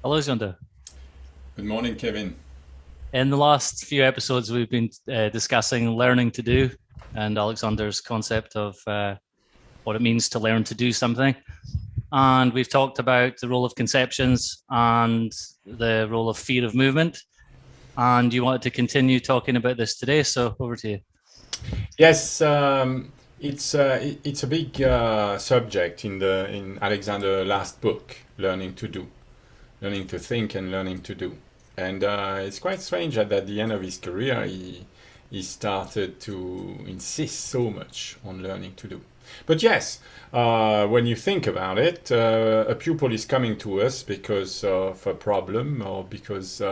Hello, Jeando. Good morning, Kevin. In the last few episodes, we've been discussing learning to do and Alexander's concept of what it means to learn to do something. And we've talked about the role of conceptions and the role of fear of movement. And you wanted to continue talking about this today, so over to you. Yes, it's a big subject in Alexander's last book, learning to think and learning to do. And it's quite strange that at the end of his career, he started to insist so much on learning to do. But yes, when you think about it, a pupil is coming to us because of a problem or because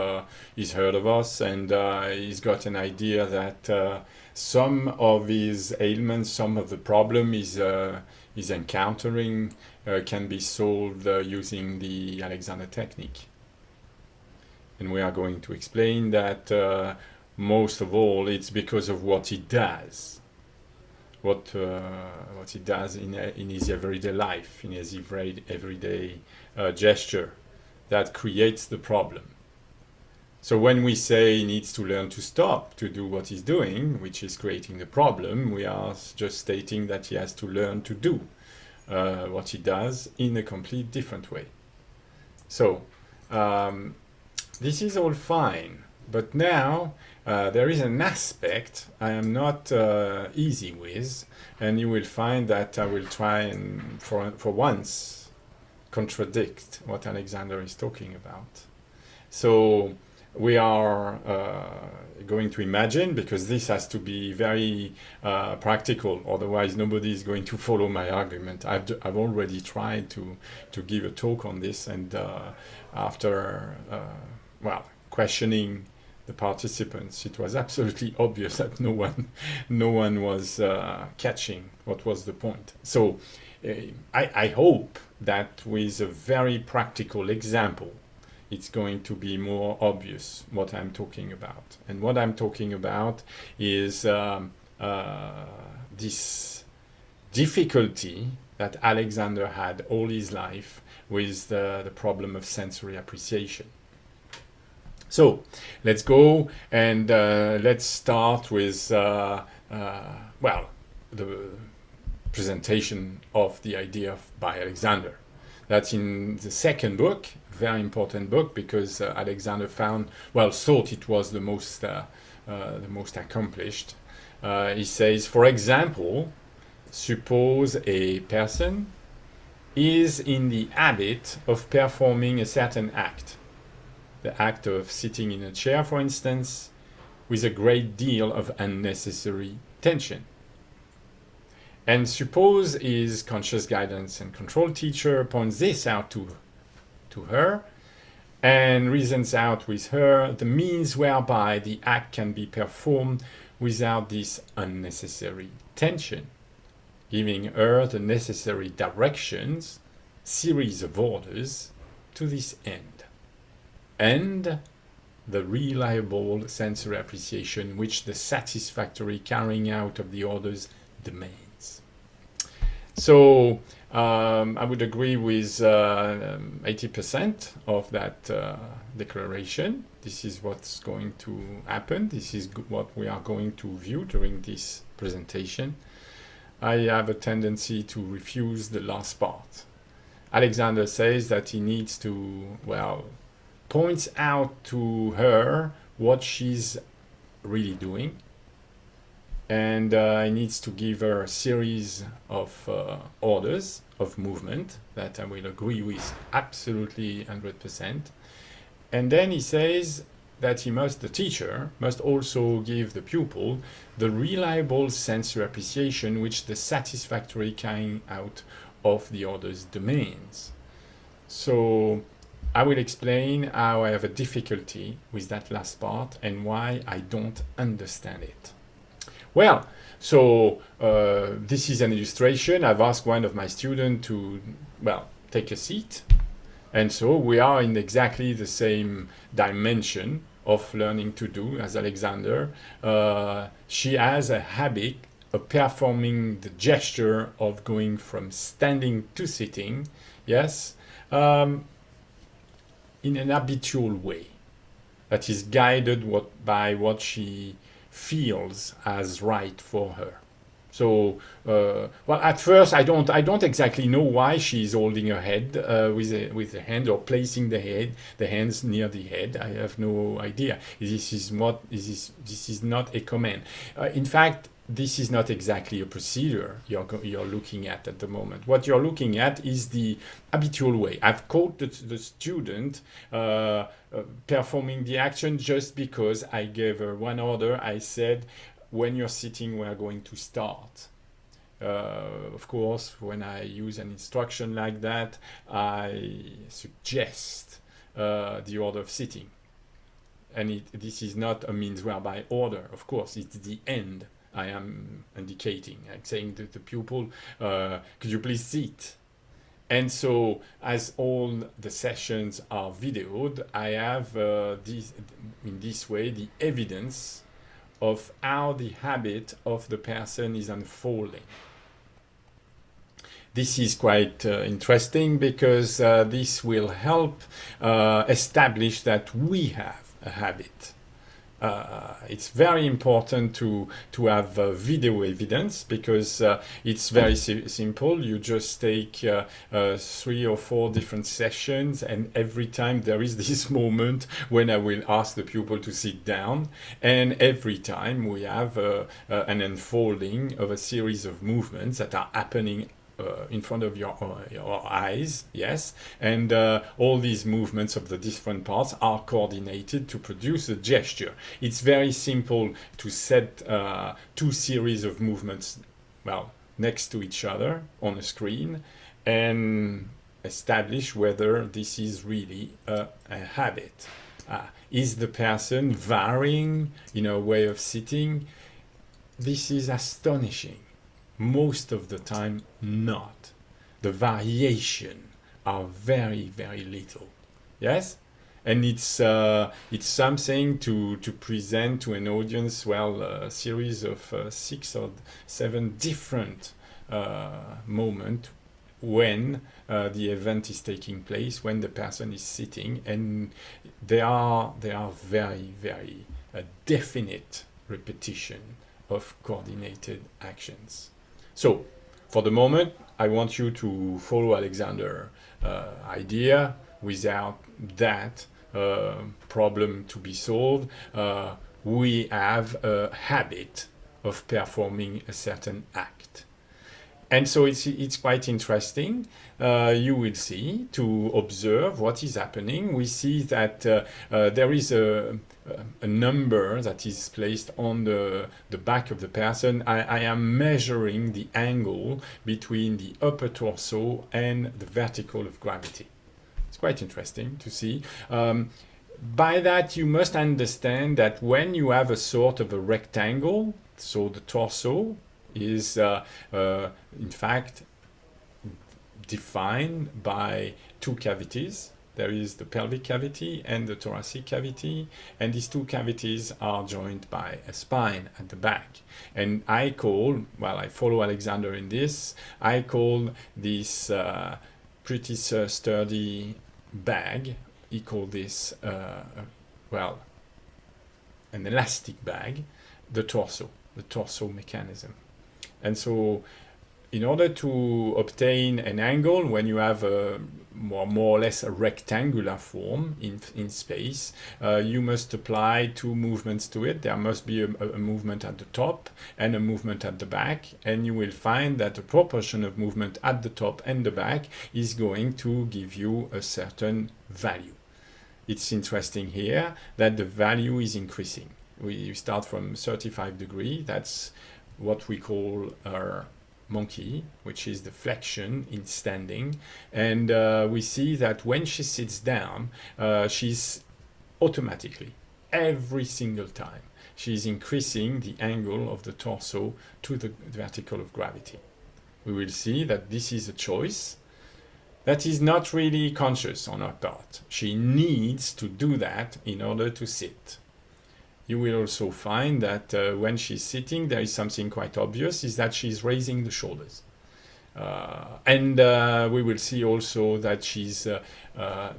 he's heard of us and he's got an idea that some of his ailments, some of the problem is encountering can be solved using the Alexander technique. And we are going to explain that most of all it's because of what he does, what he does in his everyday life, in his everyday gesture, that creates the problem. So when we say he needs to learn to stop to do what he's doing, which is creating the problem, we are just stating that he has to learn to do what he does in a complete different way. So this is all fine, but now there is an aspect I am not easy with, and you will find that I will try and for once contradict what Alexander is talking about. So we are going to imagine, because this has to be very practical, otherwise nobody is going to follow my argument. I've already tried to give a talk on this, and after questioning the participants, it was absolutely obvious that no one was catching what was the point. So I hope that with a very practical example, it's going to be more obvious what I'm talking about. And what I'm talking about is this difficulty that Alexander had all his life with the problem of sensory appreciation. So let's go and let's start with the presentation of the idea by Alexander. That's in the second book, very important book, because Alexander thought it was the most accomplished. He says, for example, suppose a person is in the habit of performing a certain act. The act of sitting in a chair, for instance, with a great deal of unnecessary tension. And suppose his conscious guidance and control teacher points this out to her and reasons out with her the means whereby the act can be performed without this unnecessary tension, giving her the necessary directions, series of orders to this end, and the reliable sensory appreciation which the satisfactory carrying out of the orders demands. So I would agree with 80% of that declaration. This is what's going to happen. This is what we are going to view during this presentation. I have a tendency to refuse the last part. Alexander says that he needs to, points out to her what she's really doing, and he needs to give her a series of orders of movement that I will agree with absolutely 100%. And then he says that the teacher must also give the pupil the reliable sensory appreciation which the satisfactory carrying out of the orders demands. So I will explain how I have a difficulty with that last part and why I don't understand it. Well, so this is an illustration. I've asked one of my students to, take a seat. And so we are in exactly the same dimension of learning to do as Alexander. She has a habit of performing the gesture of going from standing to sitting. Yes. in an habitual way that is guided by what she feels as right for her. So, well, at first I don't exactly know why she's holding her head with the hand, or placing the hands near the head. I have no idea. This is not a command. In fact, this is not exactly a procedure you're looking at the moment. What you're looking at is the habitual way. I've caught the student performing the action just because I gave her one order. I said, when you're sitting, we are going to start. Of course, when I use an instruction like that, I suggest the order of sitting. And this is not a means whereby order. Of course, it's the end I am indicating. I'm saying to the pupil, could you please sit? And so, as all the sessions are videoed, I have in this way the evidence of how the habit of the person is unfolding. This is quite interesting because this will help establish that we have a habit. It's very important to have video evidence, because it's very simple. You just take 3 or 4 different sessions, and every time there is this moment when I will ask the pupil to sit down, and every time we have an unfolding of a series of movements that are happening in front of your eyes, yes, and all these movements of the different parts are coordinated to produce a gesture. It's very simple to set 2 series of movements, well, next to each other on a screen, and establish whether this is really a habit. Is the person varying in a way of sitting? This is astonishing. Most of the time, not. The variation are very, very little. Yes? And it's something to present to an audience, well, a series of 6 or 7 different moments when the event is taking place, when the person is sitting, and they are very, very definite repetition of coordinated actions. So, for the moment, I want you to follow Alexander's idea. Without that problem to be solved, we have a habit of performing a certain act. And so it's quite interesting. You will see, to observe what is happening. We see that there is a number that is placed on the back of the person. I am measuring the angle between the upper torso and the vertical of gravity. It's quite interesting to see. By that, you must understand that when you have a sort of a rectangle, so the torso is in fact defined by 2 cavities. There is the pelvic cavity and the thoracic cavity, and these 2 cavities are joined by a spine at the back. And I follow Alexander in this, I call this pretty sturdy bag, he called this, an elastic bag, the torso mechanism. And so, in order to obtain an angle, when you have a more or less a rectangular form in space, you must apply 2 movements to it. There must be a movement at the top and a movement at the back, and you will find that the proportion of movement at the top and the back is going to give you a certain value. It's interesting here that the value is increasing. We start from 35 degrees, that's what we call our monkey, which is deflection in standing, and we see that when she sits down, she's automatically, every single time, she's increasing the angle of the torso to the vertical of gravity. We will see that this is a choice that is not really conscious on her part. She needs to do that in order to sit. You will also find that when she's sitting, there is something quite obvious, is that she's raising the shoulders. And we will see also that she's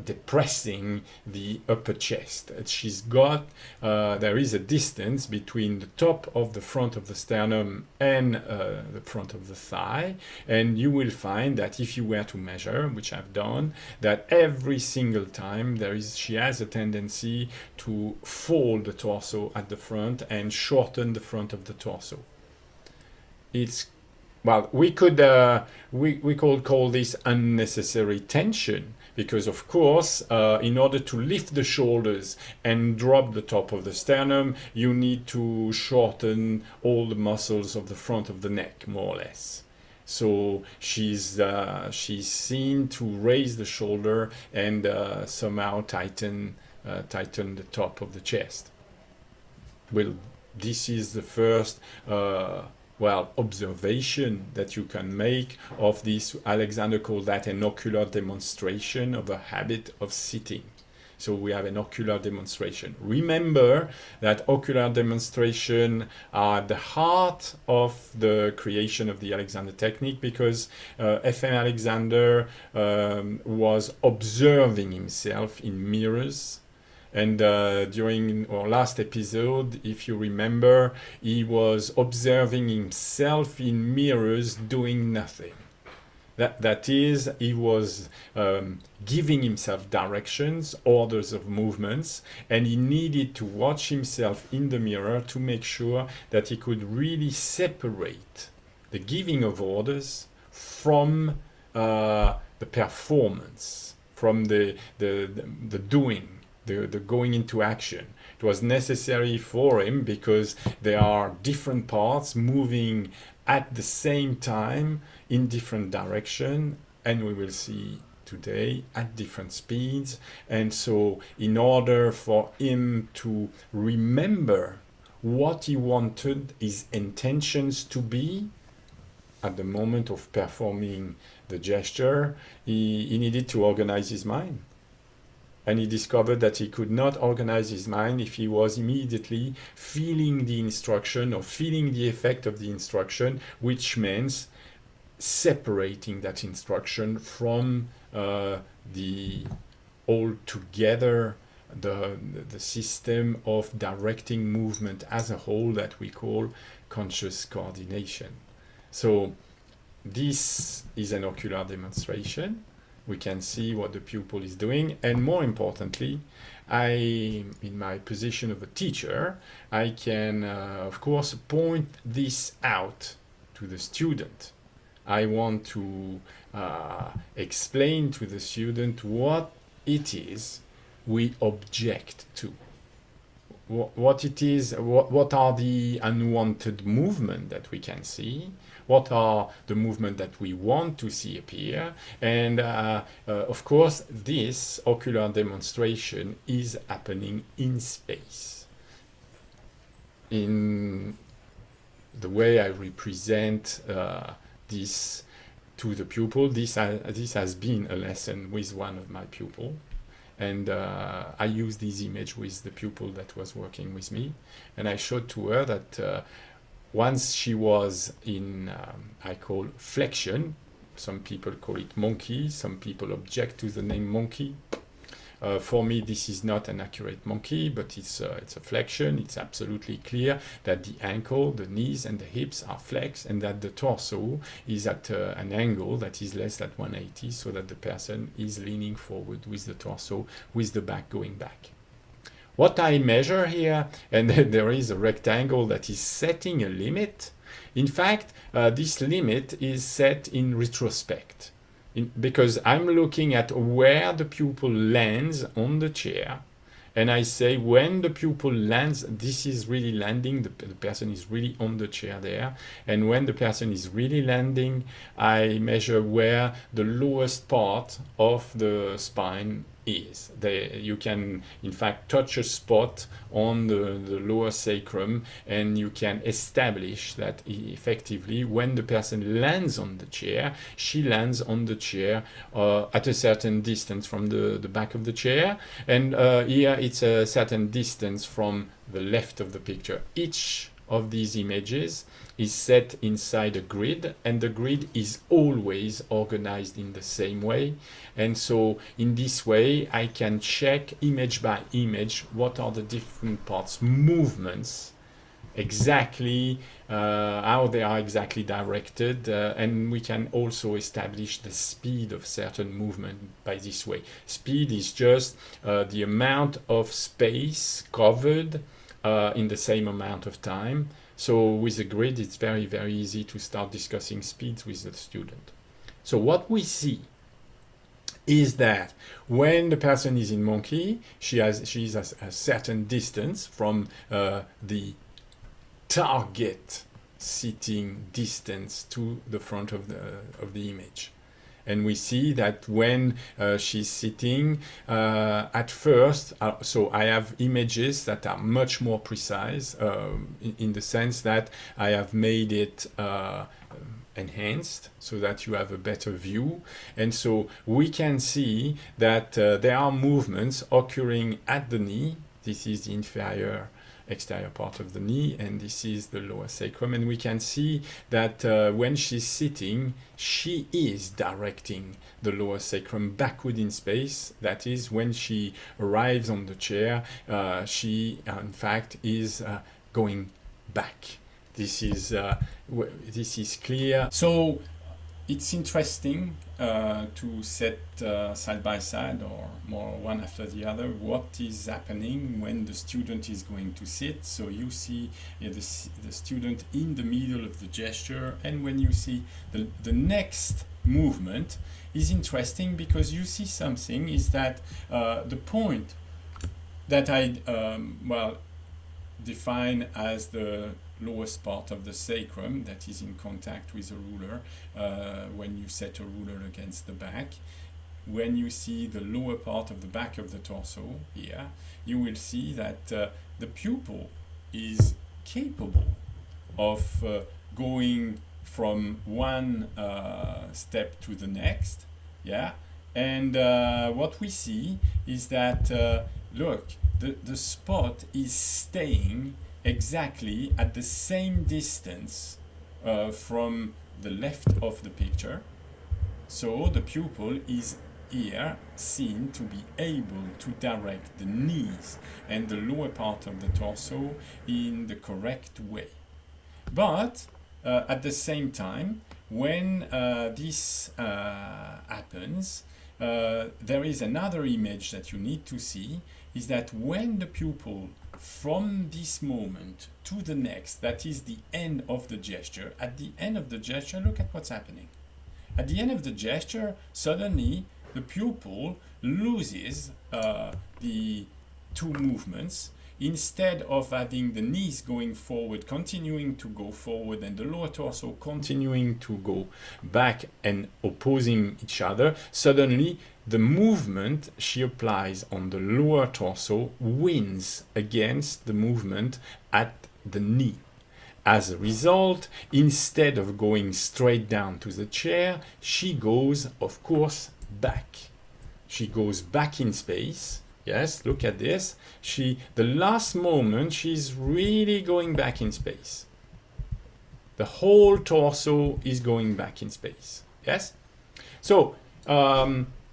depressing the upper chest. She's got, there is a distance between the top of the front of the sternum and the front of the thigh. And you will find that if you were to measure, which I've done, that every single time she has a tendency to fold the torso at the front and shorten the front of the torso. It's Well, we could call this unnecessary tension, because of course, in order to lift the shoulders and drop the top of the sternum, you need to shorten all the muscles of the front of the neck, more or less. So she's seen to raise the shoulder and somehow tighten the top of the chest. Well, this is the first observation that you can make of this. Alexander called that an ocular demonstration of a habit of sitting. So we have an ocular demonstration. Remember that ocular demonstration are at the heart of the creation of the Alexander technique, because F.M. Alexander was observing himself in mirrors. And during our last episode, if you remember, he was observing himself in mirrors doing nothing. That is, he was giving himself directions, orders of movements, and he needed to watch himself in the mirror to make sure that he could really separate the giving of orders from the performance, from the doing. The going into action. It was necessary for him because there are different parts moving at the same time in different direction, and we will see today at different speeds. And so in order for him to remember what he wanted his intentions to be at the moment of performing the gesture, he needed to organize his mind. And he discovered that he could not organize his mind if he was immediately feeling the instruction or feeling the effect of the instruction, which means separating that instruction from the altogether the system of directing movement as a whole that we call conscious coordination. So this is an ocular demonstration. We can see what the pupil is doing, and more importantly, in my position of a teacher, I can, of course, point this out to the student. I want to explain to the student what it is we object to. What it is, what are the unwanted movements that we can see, what are the movements that we want to see appear, and of course this ocular demonstration is happening in space. In the way I represent this to the pupil, this has been a lesson with one of my pupils. And I used this image with the pupil that was working with me, and I showed to her that once she was in, I call flexion. Some people call it monkey. Some people object to the name monkey. For me, this is not an accurate monkey, but it's a flexion. It's absolutely clear that the ankle, the knees, and the hips are flexed, and that the torso is at an angle that is less than 180, so that the person is leaning forward with the torso, with the back going back. What I measure here, and there is a rectangle that is setting a limit. In fact, this limit is set in retrospect. Because I'm looking at where the pupil lands on the chair, and I say when the pupil lands, this is really landing, the person is really on the chair there, and when the person is really landing, I measure where the lowest part of the spine is. You can in fact touch a spot on the lower sacrum, and you can establish that effectively when the person lands on the chair, she lands on the chair at a certain distance from the back of the chair, and here it's a certain distance from the left of the picture. Each of these images is set inside a grid, and the grid is always organized in the same way. And so in this way I can check image by image what are the different parts movements, exactly how they are exactly directed, and we can also establish the speed of certain movement by this way. Speed is just the amount of space covered in the same amount of time. So with a grid it's very easy to start discussing speeds with the student. So what we see is that when the person is in monkey, she is a certain distance from the target sitting distance to the front of the image. And we see that when she's sitting at first, so I have images that are much more precise in the sense that I have made it enhanced so that you have a better view. And so we can see that there are movements occurring at the knee. This is the inferior exterior part of the knee, and this is the lower sacrum, and we can see that when she's sitting, she is directing the lower sacrum backward in space. That is, when she arrives on the chair, she in fact is going back. This is clear. So it's interesting to set side by side, or more one after the other, what is happening when the student is going to sit. So you see the student in the middle of the gesture, and when you see the next movement is interesting, because you see something is that the point that I define as the lowest part of the sacrum that is in contact with a ruler, when you set a ruler against the back, when you see the lower part of the back of the torso here, you will see that the pupil is capable of going from one step to the next, yeah. And what we see is that look, the spot is staying exactly at the same distance from the left of the picture. So the pupil is here seen to be able to direct the knees and the lower part of the torso in the correct way. But at the same time, when this happens, there is another image that you need to see, is that when the pupil from this moment to the next, that is the end of the gesture, at the end of the gesture, look at what's happening. At the end of the gesture, suddenly the pupil loses the two movements. Instead of having the knees going forward, continuing to go forward, and the lower torso continuing to go back and opposing each other, suddenly the movement she applies on the lower torso wins against the movement at the knee. As a result, instead of going straight down to the chair, she goes, of course, back. She goes back in space. Yes, look at this. The last moment, she's really going back in space. The whole torso is going back in space. Yes? So,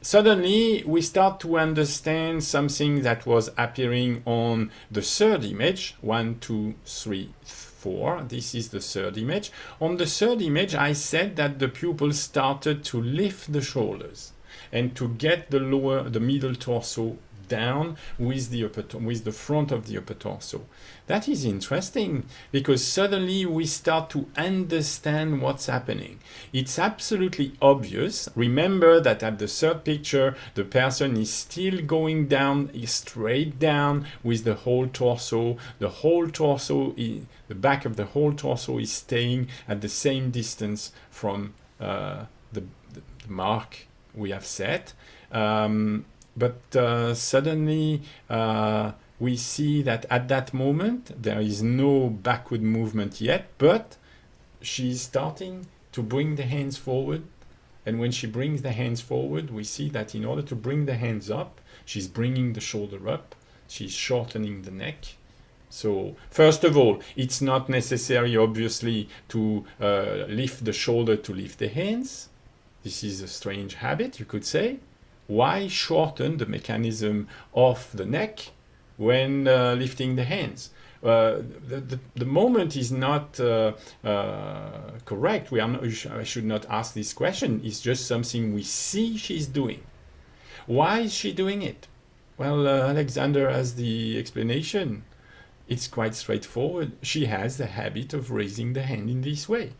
suddenly we start to understand something that was appearing on the third image. 1, 2, 3, 4. This is the third image. On the third image, I said that the pupil started to lift the shoulders and to get the middle torso down with the front of the upper torso. That is interesting, because suddenly we start to understand what's happening. It's absolutely obvious. Remember that at the third picture, the person is still going down, straight down with the whole torso. The whole torso, the back of the whole torso is staying at the same distance from the mark we have set. But suddenly we see that at that moment there is no backward movement yet, but she's starting to bring the hands forward. And when she brings the hands forward, we see that in order to bring the hands up, she's bringing the shoulder up, she's shortening the neck, So first of all, it's not necessary, obviously, to lift the shoulder to lift the hands. This is a strange habit, you could say. Why shorten the mechanism of the neck when lifting the hands? The moment is not correct. I should not ask this question. It's just something we see she's doing. Why is she doing it? Well, Alexander has the explanation. It's quite straightforward. She has the habit of raising the hand in this way.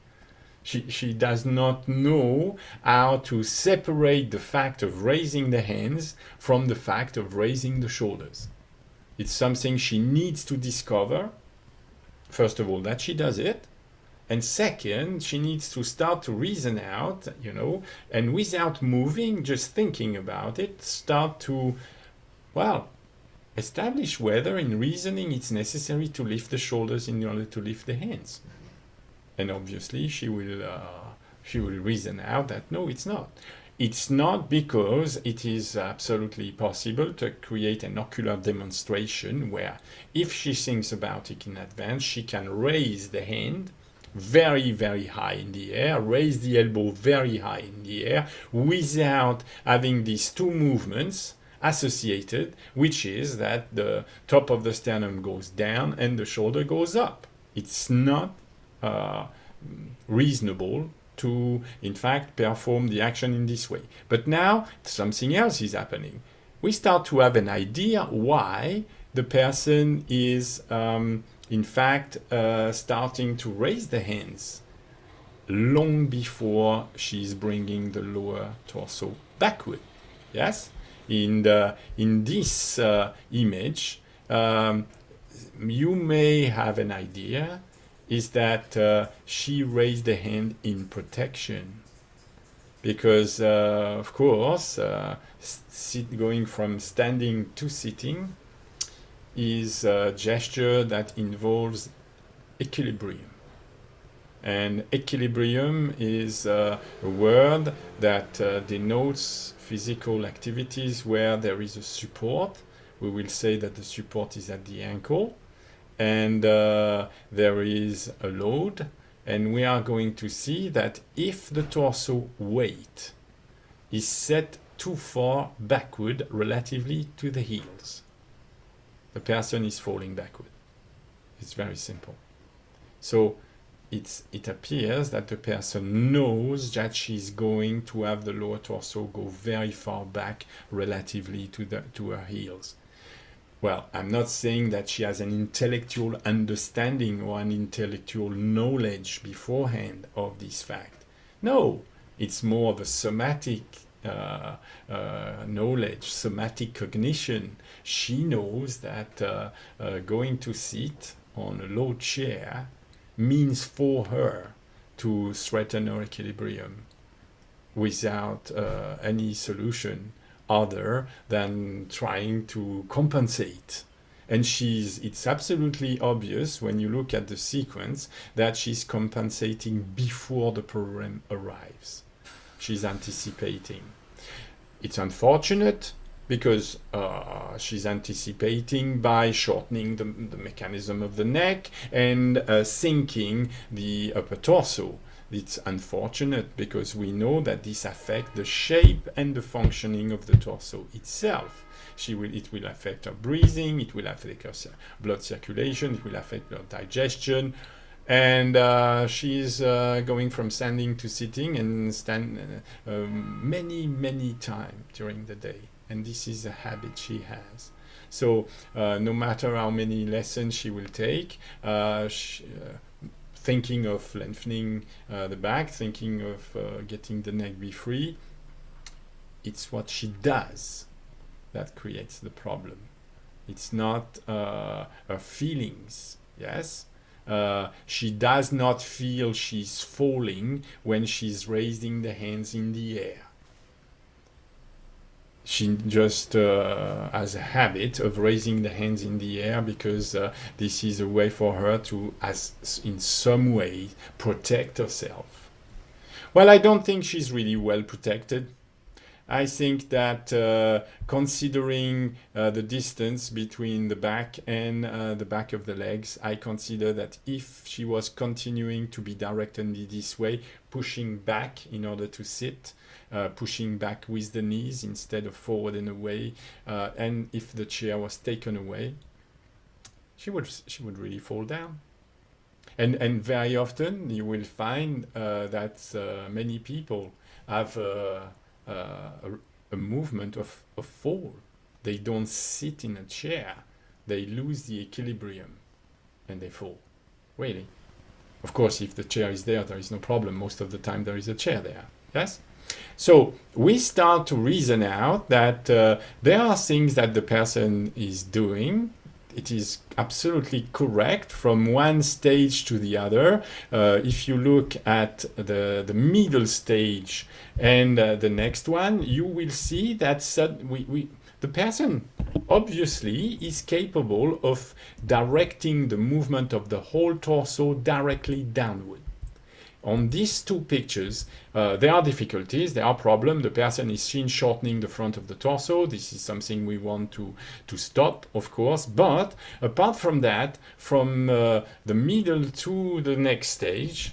She does not know how to separate the fact of raising the hands from the fact of raising the shoulders. It's something she needs to discover. First of all, that she does it. And second, she needs to start to reason out, and without moving, just thinking about it, start to, establish whether in reasoning it's necessary to lift the shoulders in order to lift the hands. And obviously she will reason out that no, it's not. It's not, because it is absolutely possible to create an ocular demonstration where if she thinks about it in advance, she can raise the hand very, very high in the air, raise the elbow very high in the air without having these two movements associated, which is that the top of the sternum goes down and the shoulder goes up. It's not reasonable to, in fact, perform the action in this way. But now something else is happening. We start to have an idea why the person is, in fact, starting to raise the hands long before she's bringing the lower torso backward. Yes? In this image, you may have an idea is that she raised the hand in protection, because of course going from standing to sitting is a gesture that involves equilibrium, and equilibrium is a word that denotes physical activities where there is a support. We will say that the support is at the ankle, and there is a load, and we are going to see that if the torso weight is set too far backward relatively to the heels, the person is falling backward. It's very simple. So it appears that the person knows that she's going to have the lower torso go very far back relatively to her heels. Well, I'm not saying that she has an intellectual understanding or an intellectual knowledge beforehand of this fact. No, it's more of a somatic knowledge, somatic cognition. She knows that going to sit on a low chair means for her to threaten her equilibrium without any solution other than trying to compensate. And it's absolutely obvious when you look at the sequence that she's compensating before the problem arrives. She's anticipating. It's unfortunate because she's anticipating by shortening the mechanism of the neck and sinking the upper torso. It's unfortunate because we know that this affects the shape and the functioning of the torso itself. It will affect her breathing, it will affect her blood circulation, it will affect her digestion, and she's going from standing to sitting and many times during the day. And this is a habit she has. So no matter how many lessons she will take, thinking of lengthening the back, thinking of getting the neck be free, it's what she does that creates the problem. It's not her feelings, yes? She does not feel she's falling when she's raising the hands in the air. She just has a habit of raising the hands in the air because this is a way for her to, in some way, protect herself. Well, I don't think she's really well protected. I think that considering the distance between the back and the back of the legs, I consider that if she was continuing to be directed this way, pushing back in order to sit, pushing back with the knees instead of forward and away, and if the chair was taken away, she would really fall down. And very often you will find that many people have a movement of fall. They don't sit in a chair. They lose the equilibrium and they fall. Really. Of course, if the chair is there, there is no problem. Most of the time there is a chair there. Yes? So we start to reason out that there are things that the person is doing. It is absolutely correct from one stage to the other. If you look at the middle stage and the next one, you will see that the person obviously is capable of directing the movement of the whole torso directly downward. On these two pictures, there are difficulties, there are problems. The person is seen shortening the front of the torso. This is something we want to stop, of course. But apart from that, from the middle to the next stage,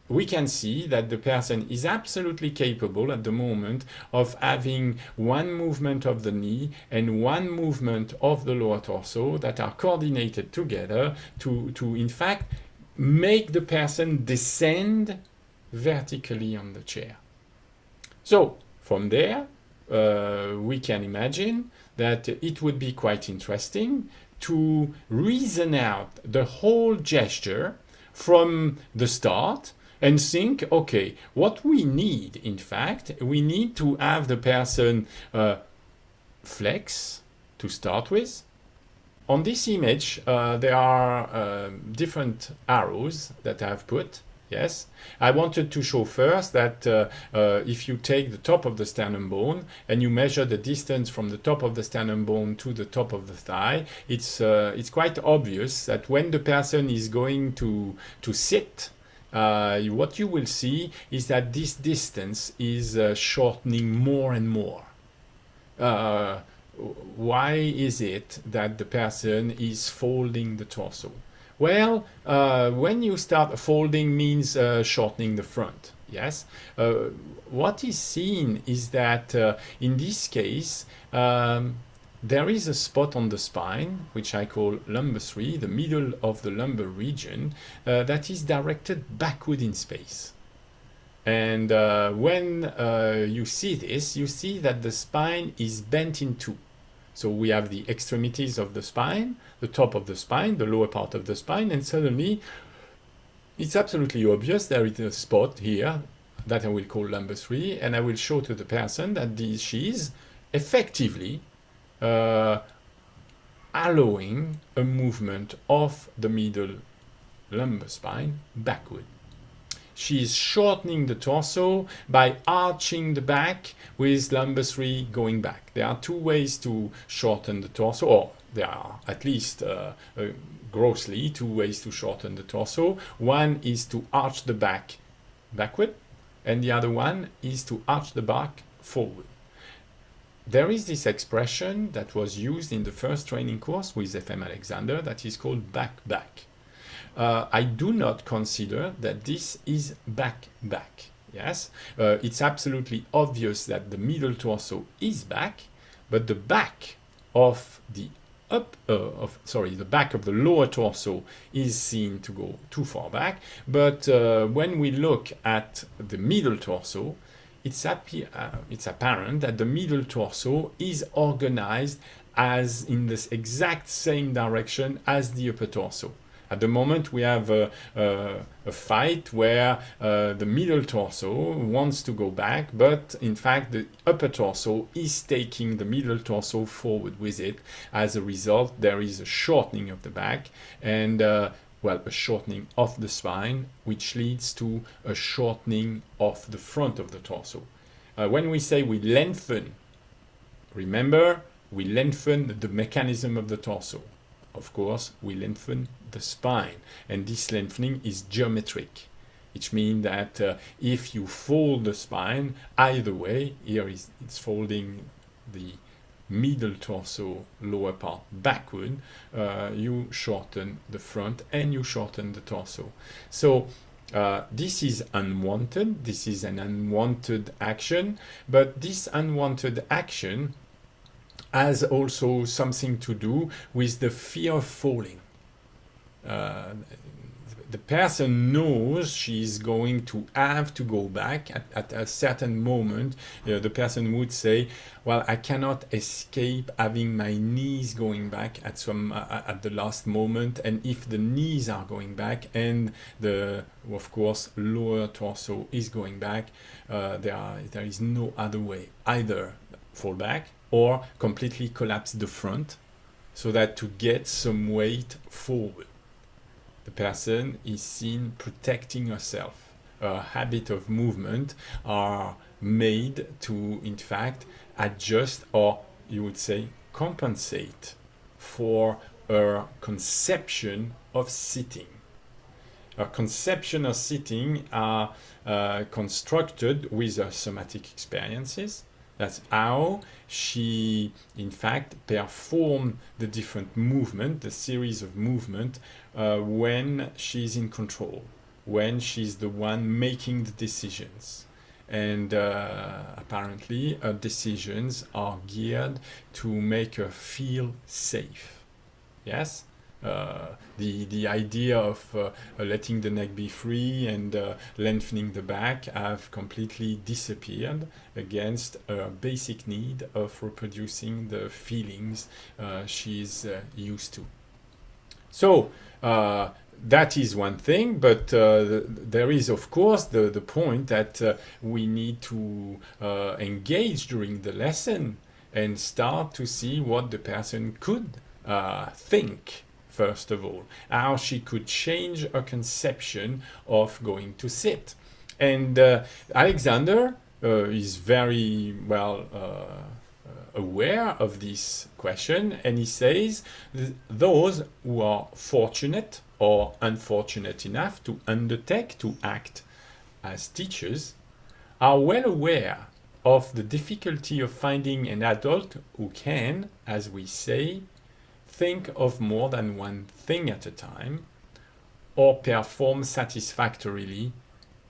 we can see that the person is absolutely capable at the moment of having one movement of the knee and one movement of the lower torso that are coordinated together to in fact, make the person descend vertically on the chair. So from there, we can imagine that it would be quite interesting to reason out the whole gesture from the start and think, okay, what we need, in fact, we need to have the person flex to start with. On this image, there are different arrows that I have put. Yes, I wanted to show first that if you take the top of the sternum bone and you measure the distance from the top of the sternum bone to the top of the thigh, it's quite obvious that when the person is going to sit, what you will see is that this distance is shortening more and more. Why is it that the person is folding the torso? Well, when you start folding means shortening the front. Yes. What is seen is that in this case, there is a spot on the spine, which I call lumbar 3, the middle of the lumbar region, that is directed backward in space. And when you see this, you see that the spine is bent in two. So we have the extremities of the spine, the top of the spine, the lower part of the spine, and suddenly it's absolutely obvious there is a spot here that I will call lumbar 3, and I will show to the person that she is effectively allowing a movement of the middle lumbar spine backward. She is shortening the torso by arching the back with lumbar 3 going back. There are two ways to shorten the torso, or there are at least grossly two ways to shorten the torso. One is to arch the back backward, and the other one is to arch the back forward. There is this expression that was used in the first training course with FM Alexander that is called back-back. I do not consider that this is back-back. Yes, it's absolutely obvious that the middle torso is back, but the back of the the back of the lower torso is seen to go too far back. But when we look at the middle torso, it's apparent that the middle torso is organized as in this exact same direction as the upper torso. At the moment, we have a fight where the middle torso wants to go back, but in fact, the upper torso is taking the middle torso forward with it. As a result, there is a shortening of the back and, well, a shortening of the spine, which leads to a shortening of the front of the torso. When we say we lengthen, remember, we lengthen the mechanism of the torso. Of course, we lengthen the spine, and this lengthening is geometric. Which means that if you fold the spine, either way, here it's folding the middle torso, lower part backward, you shorten the front and you shorten the torso. So this is unwanted, this is an unwanted action, but this unwanted action has also something to do with the fear of falling. The person knows she's going to have to go back at a certain moment. The person would say, well, I cannot escape having my knees going back at the last moment, and if the knees are going back and the, of course, lower torso is going back, there is no other way. Either fall back or completely collapse the front so that to get some weight forward. The person is seen protecting herself. Her habit of movement are made to, in fact, adjust, or you would say compensate for her conception of sitting. Her conception of sitting are constructed with her somatic experiences. That's how she, in fact, performed the different movement, the series of movement, when she's in control, when she's the one making the decisions. And apparently, her decisions are geared to make her feel safe. Yes? The idea of letting the neck be free and lengthening the back have completely disappeared against a basic need of reproducing the feelings she's used to. So that is one thing, but there is, of course, the point that we need to engage during the lesson and start to see what the person could think. First of all, how she could change her conception of going to sit. And Alexander is very well aware of this question, and he says those who are fortunate or unfortunate enough to undertake to act as teachers are well aware of the difficulty of finding an adult who can, as we say, think of more than one thing at a time, or perform satisfactorily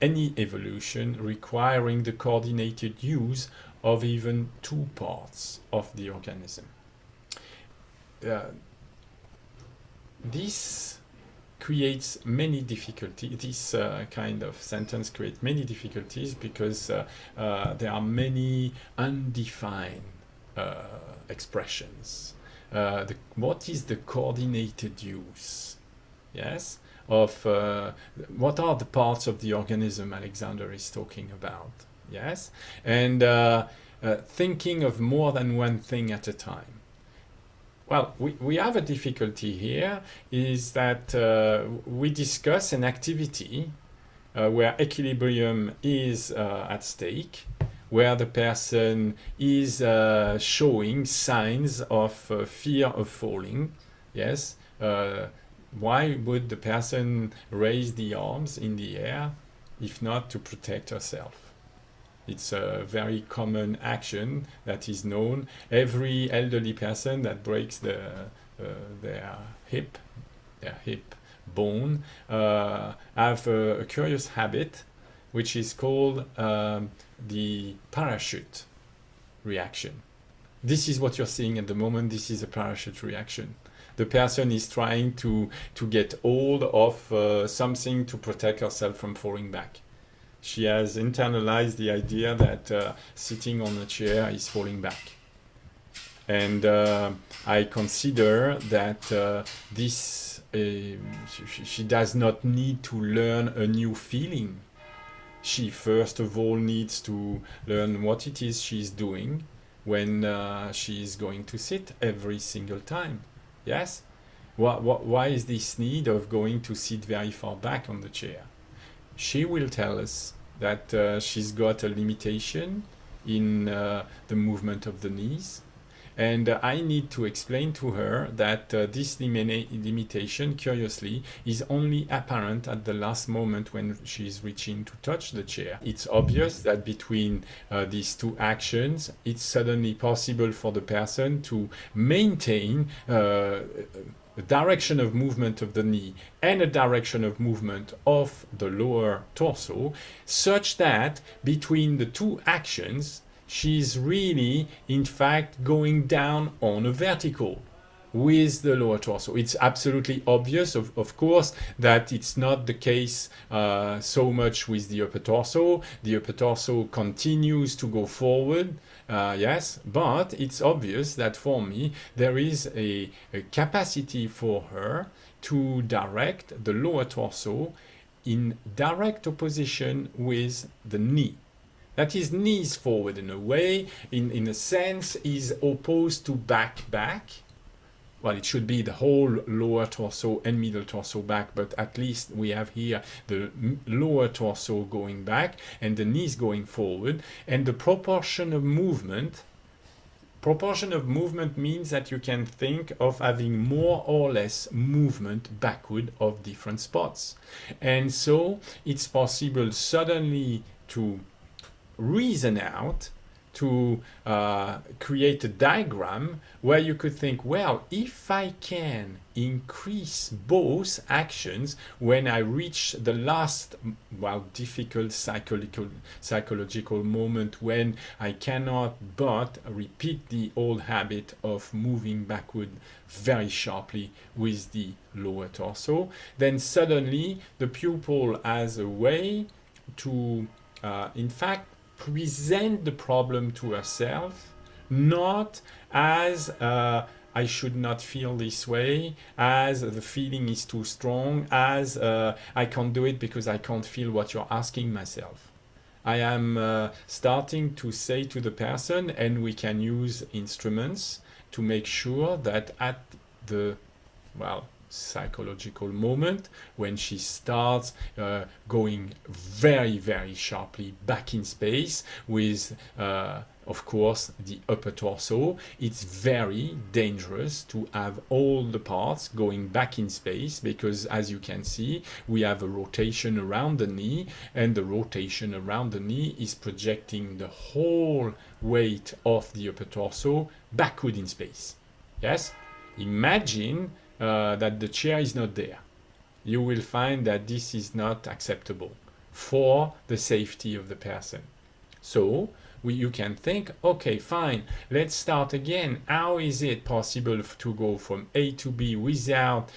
any evolution requiring the coordinated use of even two parts of the organism. This creates many difficulties. This kind of sentence creates many difficulties because there are many undefined expressions. What is the coordinated use? Yes, of what are the parts of the organism Alexander is talking about? Yes, and thinking of more than one thing at a time. Well, we have a difficulty here, is that we discuss an activity where equilibrium is at stake, where the person is showing signs of fear of falling. Yes, why would the person raise the arms in the air if not to protect herself? It's a very common action that is known. Every elderly person that breaks their hip bone have a curious habit, which is called the parachute reaction. This is what you're seeing at the moment. This is a parachute reaction. The person is trying to get hold of something to protect herself from falling back. She has internalized the idea that sitting on a chair is falling back. And I consider that she does not need to learn a new feeling. She first of all needs to learn what it is she's doing when she is going to sit every single time. Yes? Why is this need of going to sit very far back on the chair? She will tell us that she's got a limitation in the movement of the knees, And I need to explain to her that this limitation, curiously, is only apparent at the last moment when she's reaching to touch the chair. It's obvious that between these two actions, it's suddenly possible for the person to maintain a direction of movement of the knee and a direction of movement of the lower torso, such that between the two actions, she's really, in fact, going down on a vertical with the lower torso. It's absolutely obvious, of course, that it's not the case so much with the upper torso. The upper torso continues to go forward, yes, but it's obvious that for me, there is a capacity for her to direct the lower torso in direct opposition with the knee. That is, knees forward in a way, in a sense, is opposed to back. Well, it should be the whole lower torso and middle torso back, but at least we have here the lower torso going back and the knees going forward. And the proportion of movement means that you can think of having more or less movement backward of different spots. And so it's possible suddenly to reason out, to create a diagram where you could think, well, if I can increase both actions when I reach the last, well, difficult psychological moment when I cannot but repeat the old habit of moving backward very sharply with the lower torso, then suddenly the pupil has a way to, in fact, present the problem to herself, not as I should not feel this way, as the feeling is too strong, as I can't do it because I can't feel what you're asking myself. I am starting to say to the person, and we can use instruments to make sure that at the, well, psychological moment when she starts going very, very sharply back in space with of course the upper torso, it's very dangerous to have all the parts going back in space, because as you can see, we have a rotation around the knee, and the rotation around the knee is projecting the whole weight of the upper torso backward in space. Yes, imagine that the chair is not there. You will find that this is not acceptable for the safety of the person. So you can think, okay, fine, let's start again. How is it possible to go from A to B without,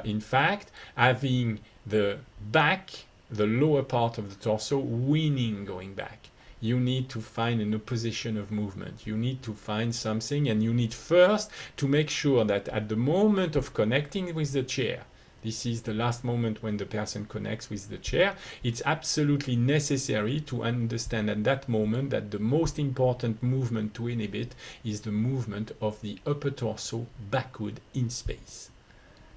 in fact, having the back, the lower part of the torso, winning going back? You need to find an opposition of movement. You need to find something, and you need first to make sure that at the moment of connecting with the chair, this is the last moment when the person connects with the chair, it's absolutely necessary to understand at that moment that the most important movement to inhibit is the movement of the upper torso backward in space.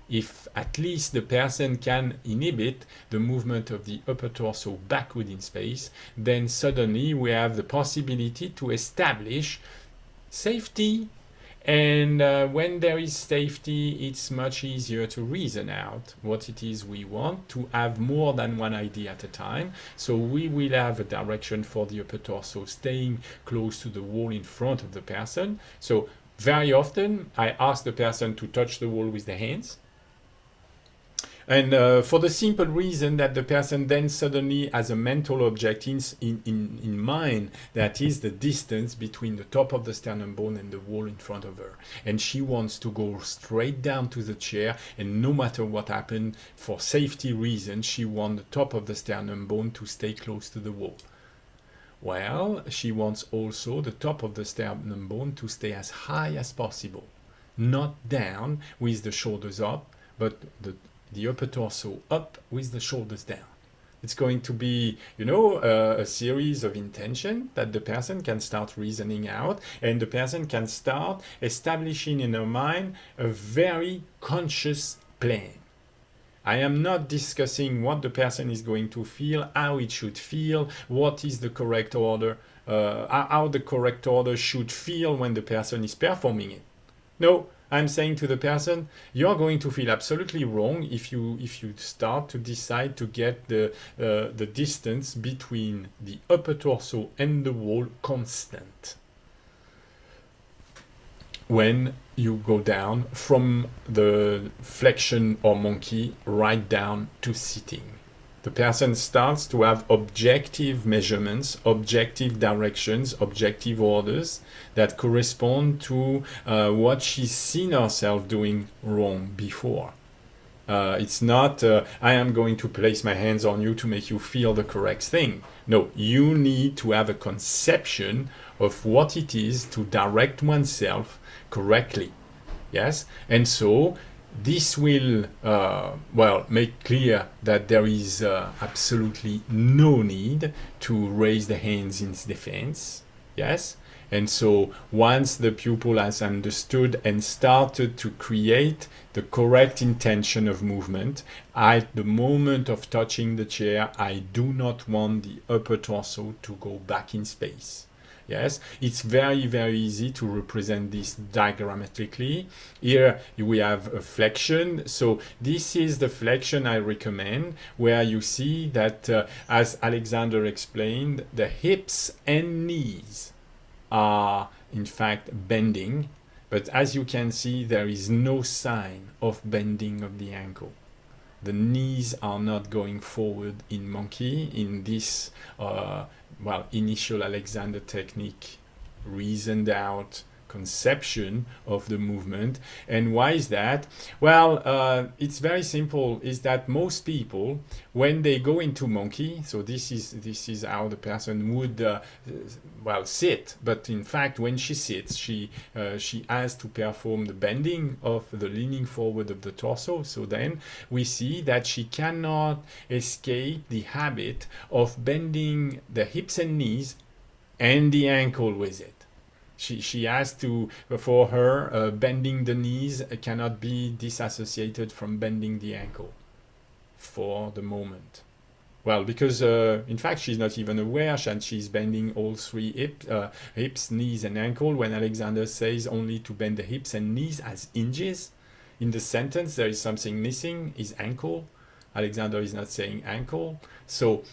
If at least the person can inhibit the movement of the upper torso backward in space, then suddenly we have the possibility to establish safety. And when there is safety, it's much easier to reason out what it is we want, to have more than one idea at a time. So we will have a direction for the upper torso staying close to the wall in front of the person. So very often I ask the person to touch the wall with the hands. And for the simple reason that the person then suddenly has a mental object in mind, that is the distance between the top of the sternum bone and the wall in front of her. And she wants to go straight down to the chair, and no matter what happened, for safety reasons, she wants the top of the sternum bone to stay close to the wall. Well, she wants also the top of the sternum bone to stay as high as possible, not down with the shoulders up, but the upper torso up with the shoulders down. It's going to be, you know, a series of intention that the person can start reasoning out, and the person can start establishing in her mind a very conscious plan. I am not discussing what the person is going to feel, how it should feel, what is the correct order how the correct order should feel when the person is performing it. No, I'm saying to the person, you're going to feel absolutely wrong if you start to decide to get the distance between the upper torso and the wall constant when you go down from the flexion or monkey right down to sitting. The person starts to have objective measurements, objective directions, objective orders that correspond to what she's seen herself doing wrong before. It's not, I am going to place my hands on you to make you feel the correct thing. No, you need to have a conception of what it is to direct oneself correctly. Yes? And so this will, make clear that there is absolutely no need to raise the hands in defense. Yes? And so once the pupil has understood and started to create the correct intention of movement, at the moment of touching the chair, I do not want the upper torso to go back in space. Yes, it's very, very easy to represent this diagrammatically. Here we have a flexion. So this is the flexion I recommend, where you see that, as Alexander explained, the hips and knees are in fact bending. But as you can see, there is no sign of bending of the ankle. The knees are not going forward in monkey in this initial Alexander technique reasoned out conception of the movement. And why is that? Well, it's very simple, is that most people, when they go into monkey, so this is how the person would sit, but in fact when she sits, she has to perform the bending of the leaning forward of the torso. So then we see that she cannot escape the habit of bending the hips and knees and the ankle with it. She has to, for her, bending the knees cannot be disassociated from bending the ankle for the moment. Well, because in fact she's not even aware and she's bending all three hips, knees and ankle, when Alexander says only to bend the hips and knees as hinges. In the sentence there is something missing, is ankle. Alexander is not saying ankle. So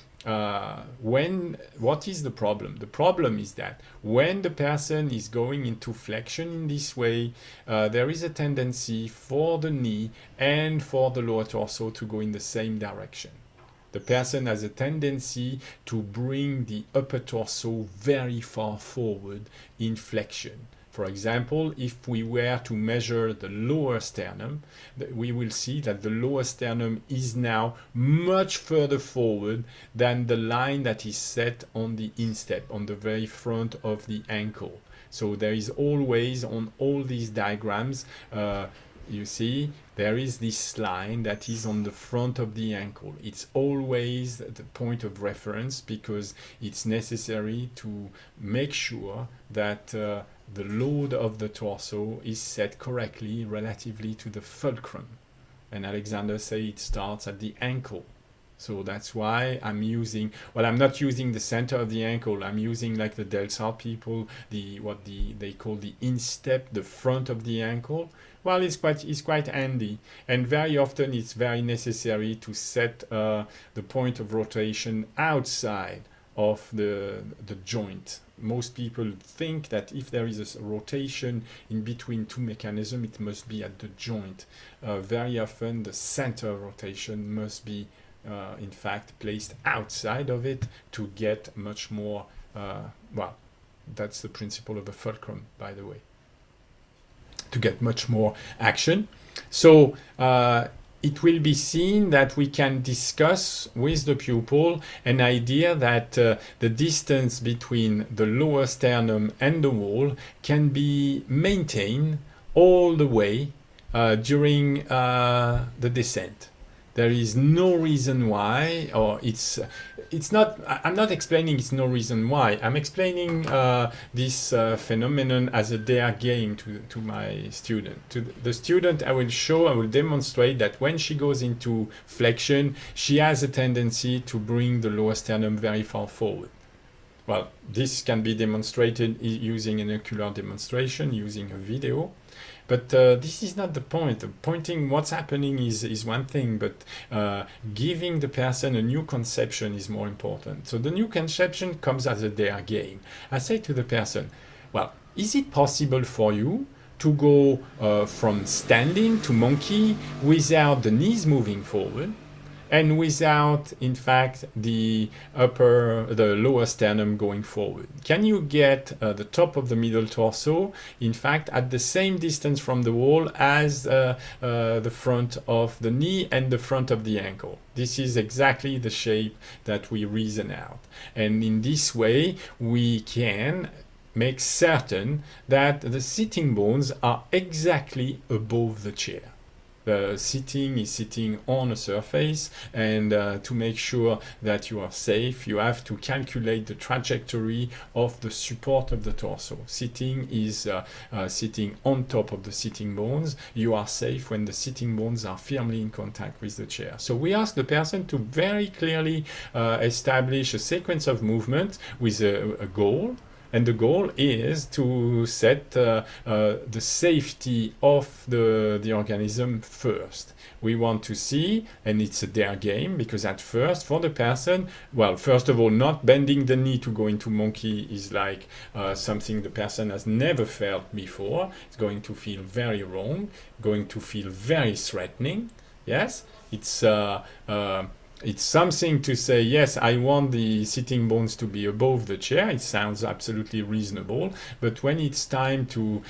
what is the problem? The problem is that when the person is going into flexion in this way, there is a tendency for the knee and for the lower torso to go in the same direction. The person has a tendency to bring the upper torso very far forward in flexion. For example, if we were to measure the lower sternum, we will see that the lower sternum is now much further forward than the line that is set on the instep, on the very front of the ankle. So there is always, on all these diagrams, you see, there is this line that is on the front of the ankle. It's always the point of reference because it's necessary to make sure that the load of the torso is set correctly relatively to the fulcrum. And Alexander says it starts at the ankle. So that's why I'm using, well, I'm not using the center of the ankle. I'm using, like the Delsart people, what they call the instep, the front of the ankle. Well, it's quite handy, and very often it's very necessary to set the point of rotation outside of the joint. Most people think that if there is a rotation in between two mechanisms, it must be at the joint. Very often the center of rotation must be in fact placed outside of it to get much more, that's the principle of the fulcrum, by the way, to get much more action. So it will be seen that we can discuss with the pupil an idea that the distance between the lower sternum and the wall can be maintained all the way during the descent. There is no reason why, or it's not, I'm not explaining it's no reason why. I'm explaining this phenomenon as a dare game to my student. To the student, I will demonstrate that when she goes into flexion, she has a tendency to bring the lower sternum very far forward. Well, this can be demonstrated using an ocular demonstration, using a video. But this is not the point. Pointing what's happening is one thing, but giving the person a new conception is more important. So the new conception comes as a dare game. I say to the person, well, is it possible for you to go from standing to monkey without the knees moving forward and without, in fact, the lower sternum going forward? Can you get the top of the middle torso, in fact, at the same distance from the wall as the front of the knee and the front of the ankle? This is exactly the shape that we reason out. And in this way, we can make certain that the sitting bones are exactly above the chair. The sitting is sitting on a surface, and to make sure that you are safe, you have to calculate the trajectory of the support of the torso. Sitting is sitting on top of the sitting bones. You are safe when the sitting bones are firmly in contact with the chair. So we ask the person to very clearly establish a sequence of movement with a goal. And the goal is to set the safety of the organism first. We want to see, and it's a dare game, because at first, for the person, well, first of all, not bending the knee to go into monkey is like something the person has never felt before. It's going to feel very wrong, going to feel very threatening. Yes, it's something to say, yes, I want the sitting bones to be above the chair. It sounds absolutely reasonable. But when it's time to,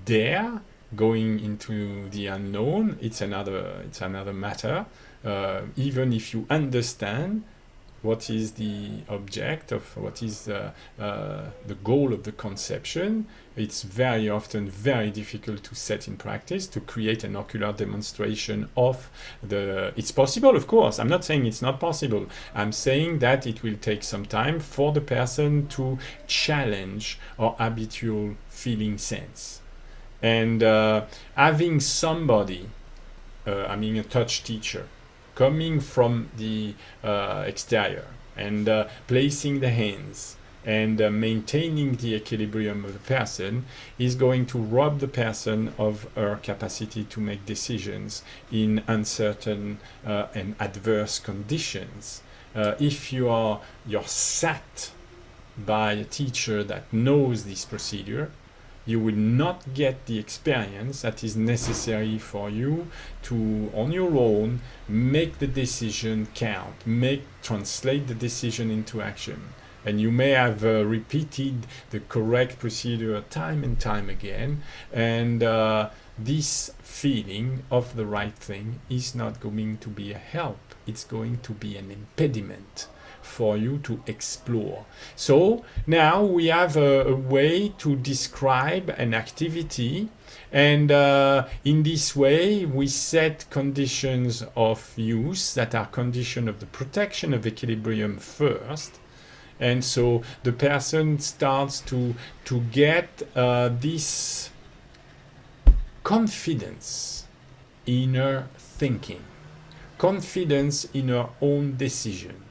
dare, going into the unknown, it's another matter. Even if you understand what is the object of, what is the goal of the conception, it's very often very difficult to set in practice, to create an ocular demonstration of it's possible, of course. I'm not saying it's not possible. I'm saying that it will take some time for the person to challenge our habitual feeling sense. And having somebody, a touch teacher, coming from the exterior and placing the hands and maintaining the equilibrium of the person is going to rob the person of her capacity to make decisions in uncertain and adverse conditions. If you're sat by a teacher that knows this procedure, you will not get the experience that is necessary for you to, on your own, make the decision count, translate the decision into action. And you may have repeated the correct procedure time and time again, and this feeling of the right thing is not going to be a help. It's going to be an impediment for you to explore. So now we have a way to describe an activity, and in this way we set conditions of use that are conditions of the protection of equilibrium first. And so the person starts to get this confidence in her thinking, confidence in her own decision.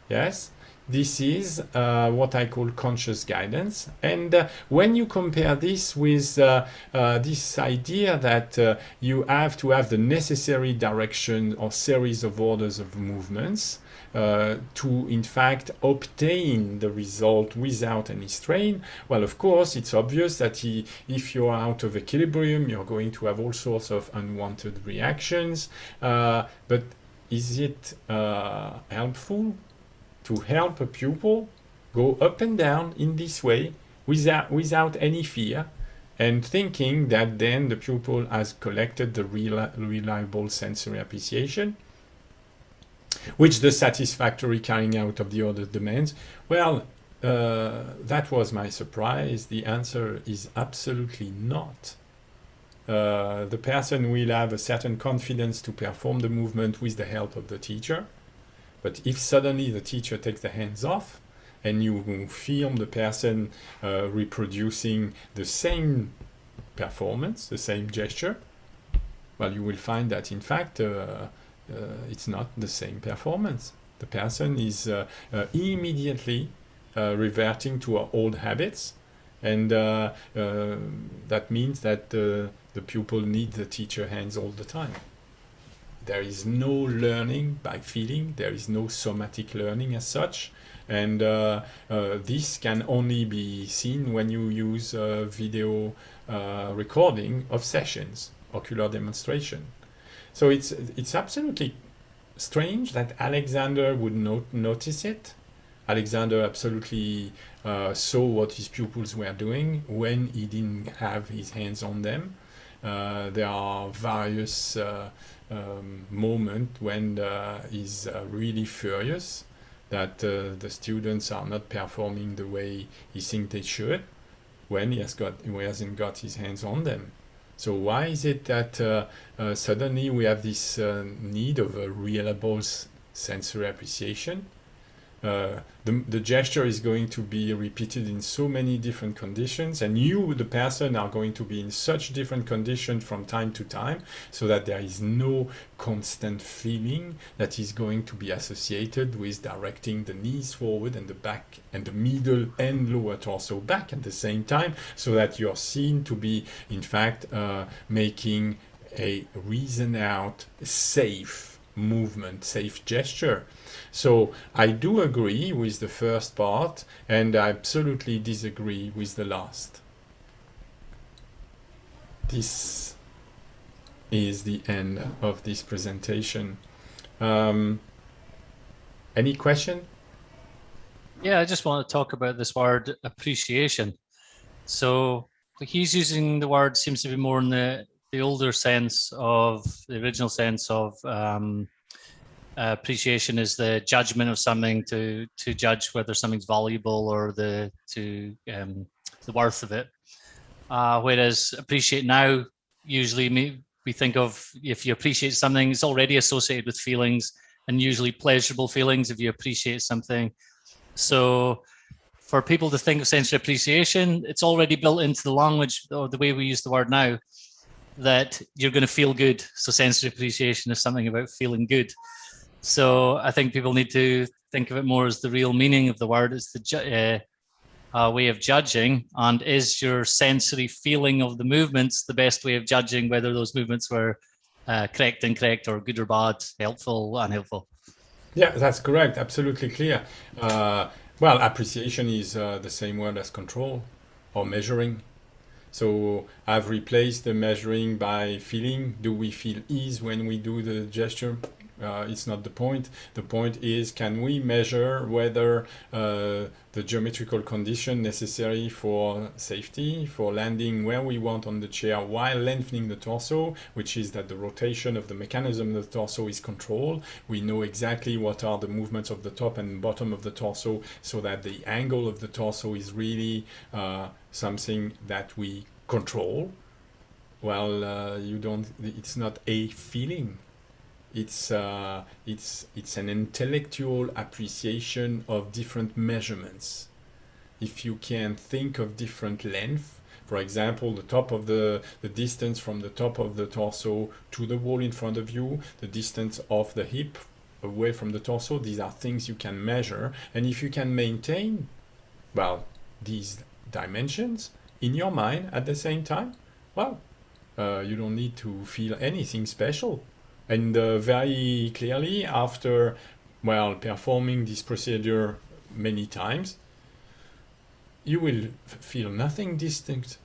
Yes, this is what I call conscious guidance. And when you compare this with this idea that you have to have the necessary direction or series of orders of movements, to in fact obtain the result without any strain, well, of course it's obvious that if you're out of equilibrium, you're going to have all sorts of unwanted reactions. But is it helpful to help a pupil go up and down in this way without any fear, and thinking that then the pupil has collected the reliable sensory appreciation, which the satisfactory carrying out of the other demands? Well, that was my surprise. The answer is absolutely not. The person will have a certain confidence to perform the movement with the help of the teacher. But if suddenly the teacher takes the hands off and you film the person reproducing the same performance, the same gesture, well, you will find that in fact it's not the same performance. The person is immediately reverting to our old habits. And that means that the pupil needs the teacher hands all the time. There is no learning by feeling. There is no somatic learning as such. And this can only be seen when you use video recording of sessions, ocular demonstration. So it's absolutely strange that Alexander would notice it. Alexander absolutely saw what his pupils were doing when he didn't have his hands on them. There are various moments when he's really furious that the students are not performing the way he thinks they should when he hasn't got his hands on them. So why is it that suddenly we have this need of a reliable sensory appreciation? The gesture is going to be repeated in so many different conditions, and you, the person, are going to be in such different conditions from time to time, so that there is no constant feeling that is going to be associated with directing the knees forward and the back and the middle and lower torso back at the same time, so that you're seen to be, in fact, making a reason out, safe movement, safe gesture. So I do agree with the first part, and I absolutely disagree with the last. This is the end of this presentation. Any question? Yeah, I just want to talk about this word appreciation. So he's using the word, seems to be more in the older sense of the original sense of appreciation is the judgment of something, to judge whether something's valuable or the worth of it. Whereas appreciate now, usually we think of, if you appreciate something, it's already associated with feelings, and usually pleasurable feelings if you appreciate something. So for people to think of sensory appreciation, it's already built into the language, or the way we use the word now, that you're going to feel good. So sensory appreciation is something about feeling good. So I think people need to think of it more as the real meaning of the word. It's the way of judging, and is your sensory feeling of the movements the best way of judging whether those movements were correct, incorrect, or good or bad, helpful, unhelpful? Yeah, that's correct. Absolutely clear. Well, appreciation is the same word as control or measuring. So I've replaced the measuring by feeling. Do we feel ease when we do the gesture? It's not the point. The point is, can we measure whether the geometrical condition necessary for safety, for landing where we want on the chair while lengthening the torso, which is that the rotation of the mechanism of the torso is controlled. We know exactly what are the movements of the top and bottom of the torso, so that the angle of the torso is really something that we control. Well, it's not a feeling. It's an intellectual appreciation of different measurements. If you can think of different length, for example, the top of the distance from the top of the torso to the wall in front of you, the distance of the hip away from the torso, these are things you can measure. And if you can maintain, well, these dimensions in your mind at the same time, well, you don't need to feel anything special. And very clearly, after, well, performing this procedure many times, you will feel nothing distinct.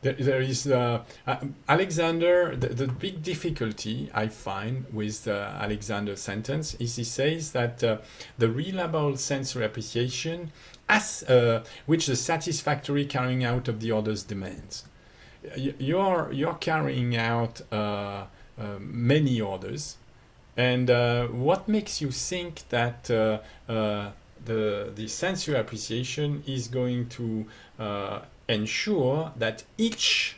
There is Alexander. The big difficulty I find with Alexander's sentence is he says that the reliable sensory appreciation, as which the satisfactory carrying out of the other's demands. You're carrying out many orders, and what makes you think that the sensory appreciation is going to ensure that each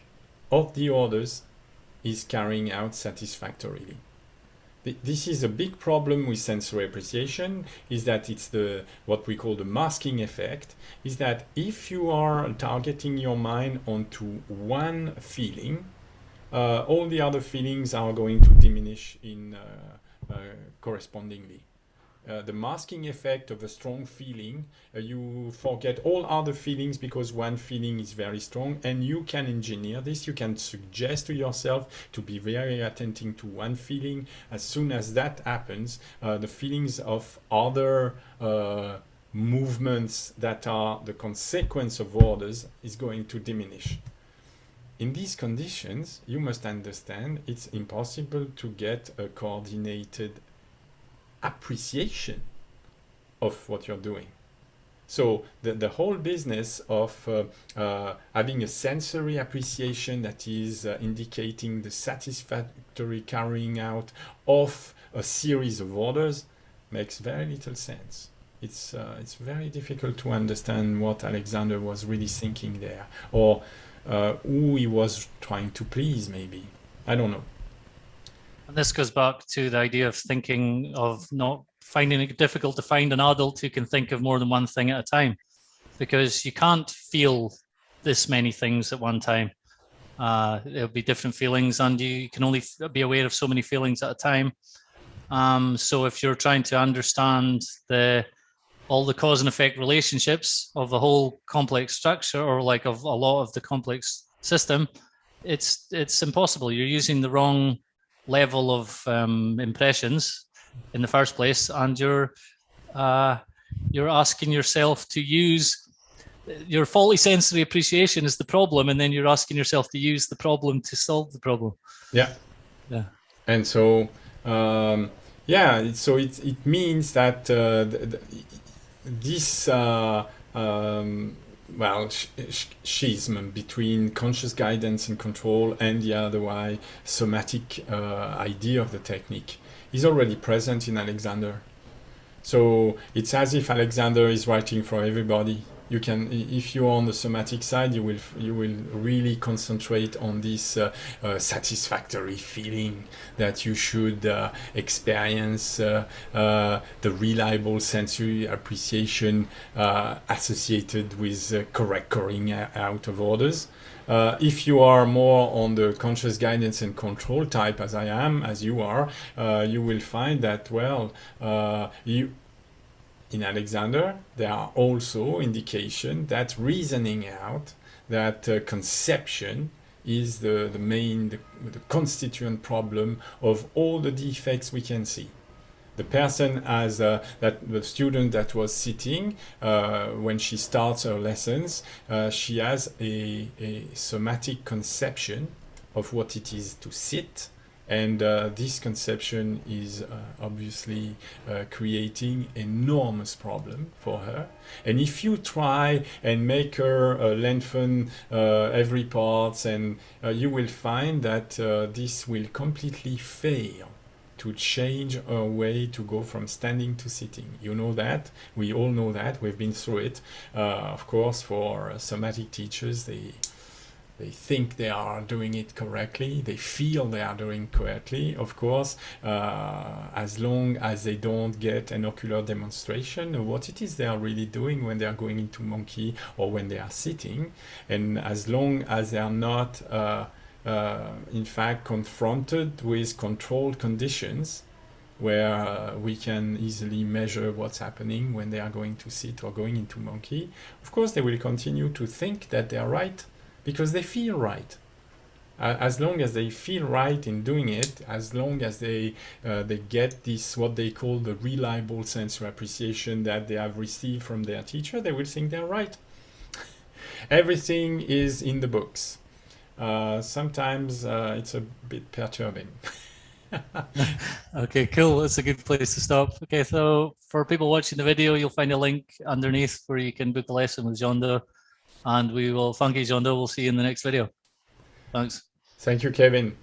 of the orders is carrying out satisfactorily? This is a big problem with sensory appreciation, is that it's what we call the masking effect, is that if you are targeting your mind onto one feeling, all the other feelings are going to diminish in correspondingly. the masking effect of a strong feeling. You forget all other feelings because one feeling is very strong, and you can engineer this. You can suggest to yourself to be very attentive to one feeling. As soon as that happens, the feelings of other movements that are the consequence of orders is going to diminish. In these conditions, you must understand it's impossible to get a coordinated appreciation of what you're doing. So the whole business of having a sensory appreciation that is indicating the satisfactory carrying out of a series of orders makes very little sense. It's very difficult to understand what Alexander was really thinking there, or who he was trying to please, maybe. I don't know. And this goes back to the idea of thinking of not finding it difficult to find an adult who can think of more than one thing at a time, because you can't feel this many things at one time. There'll be different feelings, and you can only be aware of so many feelings at a time. So if you're trying to understand all the cause and effect relationships of the whole complex structure, or like of a lot of the complex system, it's impossible. You're using the wrong level of impressions in the first place, and you're asking yourself to use your faulty sensory appreciation is the problem, and then you're asking yourself to use the problem to solve the problem. Yeah. And so so it means that this schism between conscious guidance and control and the other way somatic idea of the technique is already present in Alexander. So it's as if Alexander is writing for everybody. You can, if you're on the somatic side, you will really concentrate on this satisfactory feeling that you should experience, the reliable sensory appreciation associated with correct carrying out of orders. If you are more on the conscious guidance and control type, as I am, as you are, you will find that, in Alexander, there are also indications that reasoning out, that conception is the main, the constituent problem of all the defects we can see. The person the student that was sitting, when she starts her lessons, she has a somatic conception of what it is to sit. And this conception is obviously creating enormous problem for her. And if you try and make her lengthen every part, and you will find that this will completely fail to change her way to go from standing to sitting. You know that. We all know that. We've been through it. Of course, for somatic teachers, they think they are doing it correctly. They feel they are doing correctly. Of course, as long as they don't get an ocular demonstration of what it is they are really doing when they are going into monkey or when they are sitting, and as long as they are not, in fact, confronted with controlled conditions where we can easily measure what's happening when they are going to sit or going into monkey, of course, they will continue to think that they are right, because they feel right. As long as they feel right in doing it, as long as they get this, what they call the reliable sensory appreciation that they have received from their teacher, they will think they're right. Everything is in the books. Sometimes it's a bit perturbing. Okay, cool. That's a good place to stop. Okay, so for people watching the video, you'll find a link underneath where you can book a lesson with Jeando. And we will, thank you, Jeando. We'll see you in the next video. Thanks. Thank you, Kevin.